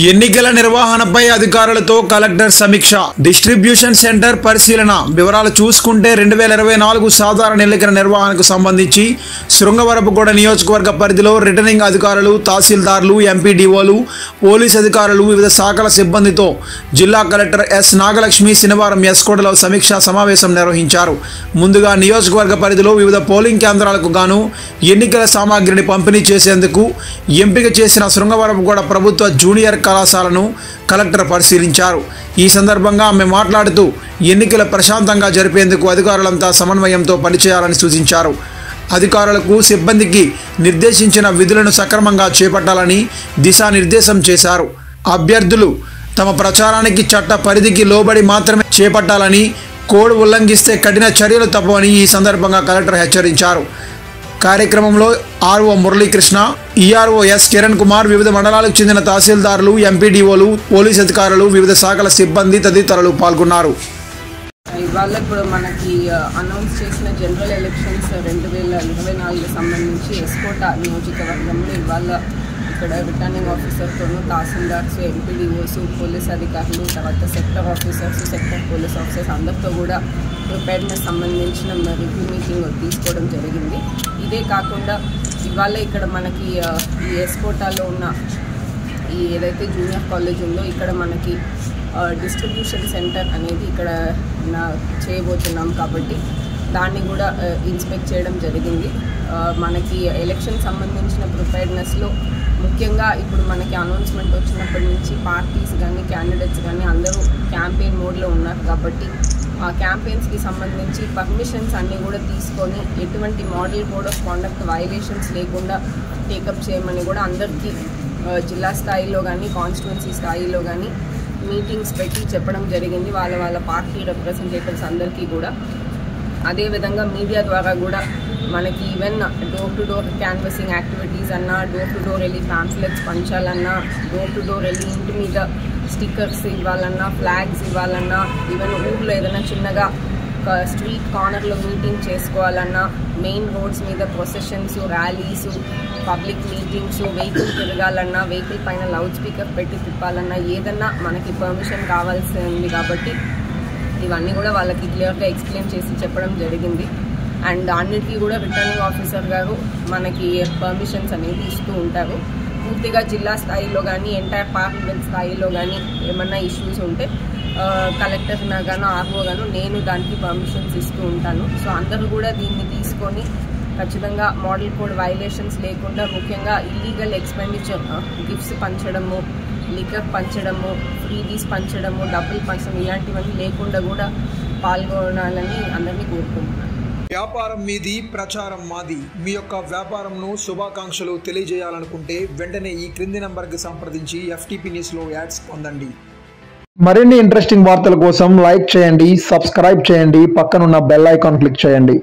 ఎన్నికల నిర్వహణపై అధికారులతో కలెక్టర్ సమీక్ష. డిస్ట్రిబ్యూషన్ సెంటర్ పరిశీలన. వివరాలు చూసుకుంటే 2024 సాధారణ ఎన్నికల నిర్వహణకు సంబంధించి శృంగవరపుకోట నియోజకవర్గ పరిధిలో రిటర్నింగ్ అధికారులు, తహసీల్దార్లు, ఎంపీడీఓలు, పోలీస్ అధికారులు, వివిధ శాఖల సిబ్బందితో జిల్లా కలెక్టర్ ఎస్ నాగలక్ష్మి శనివారం ఎస్కోటలో సమీక్షా సమావేశం నిర్వహించారు. ముందుగా నియోజకవర్గ పరిధిలో వివిధ పోలింగ్ కేంద్రాలకు గాను ఎన్నికల సామాగ్రిని పంపిణీ చేసేందుకు ఎంపిక చేసిన శృంగవరపుకోట ప్రభుత్వ జూనియర్ కళాశాలను కలెక్టర్ పరిశీలించారు. ఈ సందర్భంగా ఆమె మాట్లాడుతూ ఎన్నికల ప్రశాంతంగా జరిపేందుకు అధికారులంతా సమన్వయంతో పనిచేయాలని సూచించారు. అధికారులకు, సిబ్బందికి నిర్దేశించిన విధులను సక్రమంగా చేపట్టాలని దిశానిర్దేశం చేశారు. అభ్యర్థులు తమ ప్రచారానికి చట్ట పరిధికి లోబడి మాత్రమే చేపట్టాలని, కోడ్ ఉల్లంఘిస్తే కఠిన చర్యలు తప్పవని ఈ సందర్భంగా కలెక్టర్ హెచ్చరించారు. కార్యక్రమంలో RO Muralikrishna, ERO S Kiran Kumar, వివిధ మండలాలకు చెందిన తహసీల్దార్లు, ఎంపీడీఓలు, పోలీస్ అధికారులు, వివిధ శాఖల సిబ్బంది తదితరులు పాల్గొన్నారు. ఇవాళ ఇప్పుడు మనకి అనౌన్స్ చేసిన జనరల్ ఎలక్షన్స్ 2024 సంబంధించి ఎస్కోట నియోజకవర్గంలో ఇవాళ ఇక్కడ రిటర్నింగ్ ఆఫీసర్తోనూ, తహసీల్దార్స్, ఎంపీడీఓస్, పోలీస్ అధికారులు, తర్వాత sector officers, sector police officers అందరితో కూడా ప్రిపేర్నెస్ సంబంధించిన రివ్యూ మీటింగ్ తీసుకోవడం జరిగింది. ఇదే కాకుండా ఇవాళ ఇక్కడ మనకి ఈ ఎస్కోటాలో ఉన్న ఈ ఏదైతే జూనియర్ కాలేజ్ ఉందో ఇక్కడ మనకి డిస్ట్రిబ్యూషన్ సెంటర్ అనేది ఇక్కడ చేయబోతున్నాం కాబట్టి దాన్ని కూడా ఇన్స్పెక్ట్ చేయడం జరిగింది. మనకి ఎలక్షన్ సంబంధించిన ప్రిపేర్నెస్లో ముఖ్యంగా ఇప్పుడు మనకి అనౌన్స్మెంట్ వచ్చినప్పటి నుంచి పార్టీస్ కానీ, క్యాండిడేట్స్ కానీ అందరూ క్యాంపెయిన్ మోడ్లో ఉన్నారు కాబట్టి ఆ క్యాంపెయిన్స్కి సంబంధించి పర్మిషన్స్ అన్నీ కూడా తీసుకొని ఎటువంటి model code of conduct violations లేకుండా టేకప్ చేయమని కూడా అందరికీ జిల్లా స్థాయిలో కానీ, కాన్స్టిట్యున్సీ స్థాయిలో కానీ మీటింగ్స్ పెట్టి చెప్పడం జరిగింది వాళ్ళ పార్టీ రిప్రజెంటేటివ్స్ అందరికీ కూడా. అదేవిధంగా మీడియా ద్వారా కూడా మనకి even door to door canvassing activities అన్నా, డోర్ టు డోర్ వెళ్ళి ప్యాంప్లెట్స్ పంచాలన్నా, డోర్ టు డోర్ వెళ్ళి ఇంటి మీద స్టిక్కర్స్ ఇవ్వాలన్నా, ఫ్లాగ్స్ ఇవ్వాలన్నా, ఈవెన్ ఊళ్ళో ఏదైనా చిన్నగా స్ట్రీట్ కార్నర్లో మీటింగ్ చేసుకోవాలన్నా, మెయిన్ రోడ్స్ మీద processions, rallies, public meetings, vehicle తిరగాలన్నా, వెహికల్ పైన లౌడ్ స్పీకర్ పెట్టి తిప్పాలన్నా ఏదన్నా మనకి పర్మిషన్ కావాల్సి ఉంది కాబట్టి ఇవన్నీ కూడా వాళ్ళకి క్లియర్గా ఎక్స్ప్లెయిన్ చేసి చెప్పడం జరిగింది. అండ్ అన్నిటికీ కూడా రిటర్నింగ్ ఆఫీసర్ గారు మనకి పర్మిషన్స్ అనేది ఇస్తూ ఉంటారు. పూర్తిగా జిల్లా స్థాయిలో కానీ, ఎంటైర్ పార్లమెంట్ స్థాయిలో కానీ ఏమన్నా ఇష్యూస్ ఉంటే కలెక్టర్ గాను, ఆర్ఓ గాను నేను దానికి పర్మిషన్స్ ఇస్తూ ఉంటాను. సో అందరూ కూడా దీన్ని తీసుకొని ఖచ్చితంగా మోడల్ కోడ్ వైలేషన్స్ లేకుండా, ముఖ్యంగా ఇల్లీగల్ ఎక్స్పెండిచర్, గిఫ్ట్స్ పంచడము, లిక్కర్ పంచడము, ఫ్రీబీస్ పంచడము, డబ్బులు పంచడం ఇలాంటివన్నీ లేకుండా కూడా పాల్గొనాలని అందరినీ కోరుకుంటున్నాను. వ్యాపారం మీది, ప్రచారం మాది. మీ యొక్క వ్యాపారంను శుభాకాంక్షలు తెలియజేయాలనుకుంటే వెంటనే ఈ క్రింది నంబర్కి సంప్రదించి FTP న్యూస్లో యాడ్స్ పొందండి. మరిన్ని ఇంట్రెస్టింగ్ వార్తల కోసం లైక్ చేయండి, సబ్స్క్రైబ్ చేయండి, పక్కనున్న బెల్ ఐకాన్ క్లిక్ చేయండి.